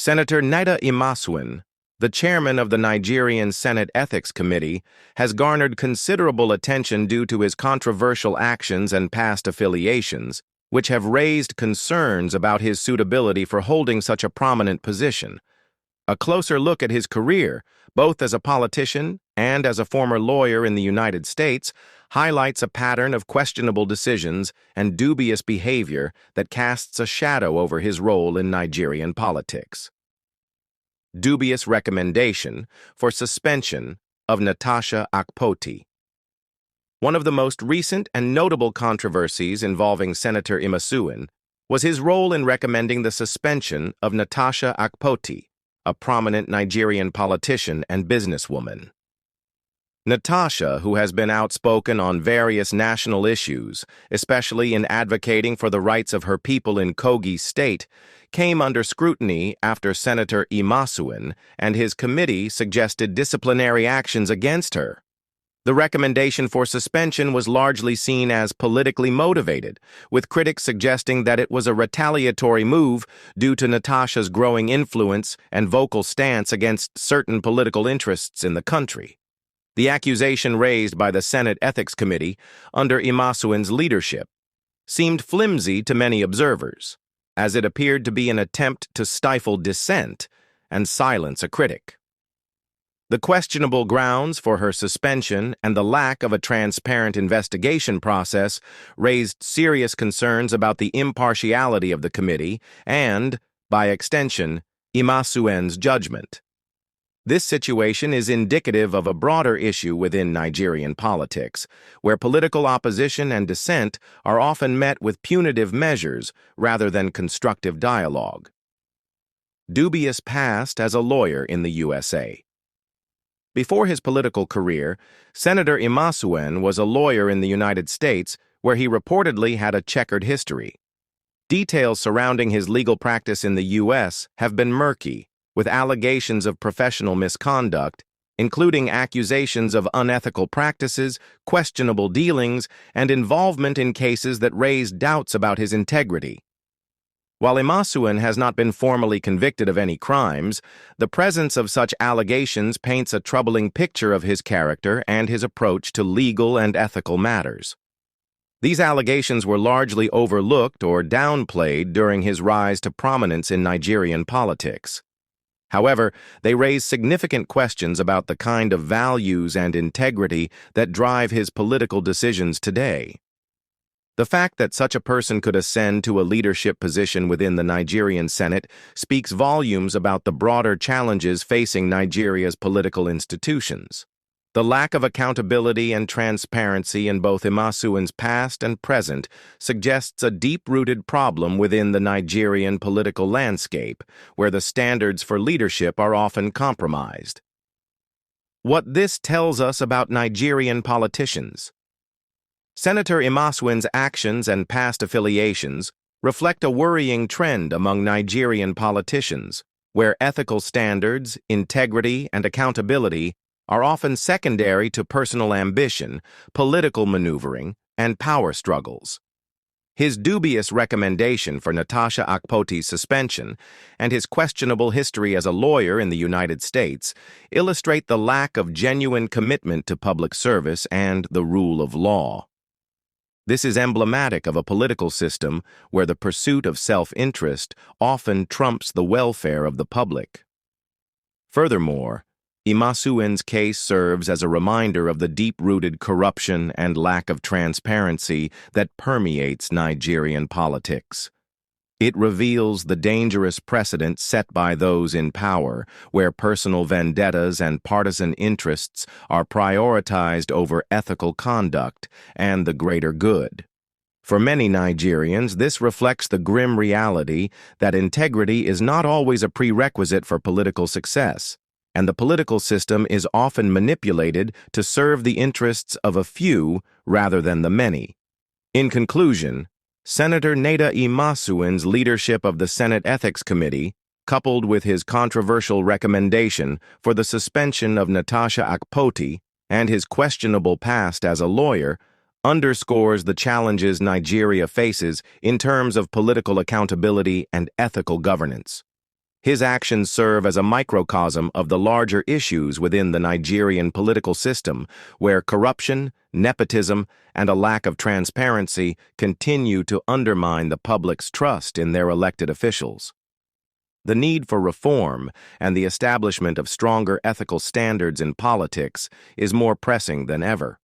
Senator Neda Imasuen, the chairman of the Nigerian Senate Ethics Committee, has garnered considerable attention due to his controversial actions and past affiliations, which have raised concerns about his suitability for holding such a prominent position. A closer look at his career, both as a politician and as a former lawyer in the United States, highlights a pattern of questionable decisions and dubious behavior that casts a shadow over his role in Nigerian politics. Dubious recommendation for suspension of Natasha Akpoti. One of the most recent and notable controversies involving Senator Imasuen was his role in recommending the suspension of Natasha Akpoti, a prominent Nigerian politician and businesswoman. Natasha, who has been outspoken on various national issues, especially in advocating for the rights of her people in Kogi State, came under scrutiny after Senator Imasuen and his committee suggested disciplinary actions against her. The recommendation for suspension was largely seen as politically motivated, with critics suggesting that it was a retaliatory move due to Natasha's growing influence and vocal stance against certain political interests in the country. The accusation raised by the Senate Ethics Committee under Imasuen's leadership seemed flimsy to many observers, as it appeared to be an attempt to stifle dissent and silence a critic. The questionable grounds for her suspension and the lack of a transparent investigation process raised serious concerns about the impartiality of the committee and, by extension, Imasuen's judgment. This situation is indicative of a broader issue within Nigerian politics, where political opposition and dissent are often met with punitive measures rather than constructive dialogue. Dubious past as a lawyer in the USA. Before his political career, Senator Imasuen was a lawyer in the United States where he reportedly had a checkered history. Details surrounding his legal practice in the U.S. have been murky, with allegations of professional misconduct, including accusations of unethical practices, questionable dealings, and involvement in cases that raised doubts about his integrity. While Imasuen has not been formally convicted of any crimes, the presence of such allegations paints a troubling picture of his character and his approach to legal and ethical matters. These allegations were largely overlooked or downplayed during his rise to prominence in Nigerian politics. However, they raise significant questions about the kind of values and integrity that drive his political decisions today. The fact that such a person could ascend to a leadership position within the Nigerian Senate speaks volumes about the broader challenges facing Nigeria's political institutions. The lack of accountability and transparency in both Imasuen's past and present suggests a deep-rooted problem within the Nigerian political landscape, where the standards for leadership are often compromised. What this tells us about Nigerian politicians. Senator Imasuen's actions and past affiliations reflect a worrying trend among Nigerian politicians, where ethical standards, integrity, and accountability are often secondary to personal ambition, political maneuvering, and power struggles. His dubious recommendation for Natasha Akpoti's suspension and his questionable history as a lawyer in the United States illustrate the lack of genuine commitment to public service and the rule of law. This is emblematic of a political system where the pursuit of self-interest often trumps the welfare of the public. Furthermore, Imasuen's case serves as a reminder of the deep-rooted corruption and lack of transparency that permeates Nigerian politics. It reveals the dangerous precedent set by those in power, where personal vendettas and partisan interests are prioritized over ethical conduct and the greater good. For many Nigerians, this reflects the grim reality that integrity is not always a prerequisite for political success, and the political system is often manipulated to serve the interests of a few rather than the many. In conclusion, Senator Neda Imasuen's leadership of the Senate Ethics Committee, coupled with his controversial recommendation for the suspension of Natasha Akpoti and his questionable past as a lawyer, underscores the challenges Nigeria faces in terms of political accountability and ethical governance. His actions serve as a microcosm of the larger issues within the Nigerian political system, where corruption, nepotism, and a lack of transparency continue to undermine the public's trust in their elected officials. The need for reform and the establishment of stronger ethical standards in politics is more pressing than ever.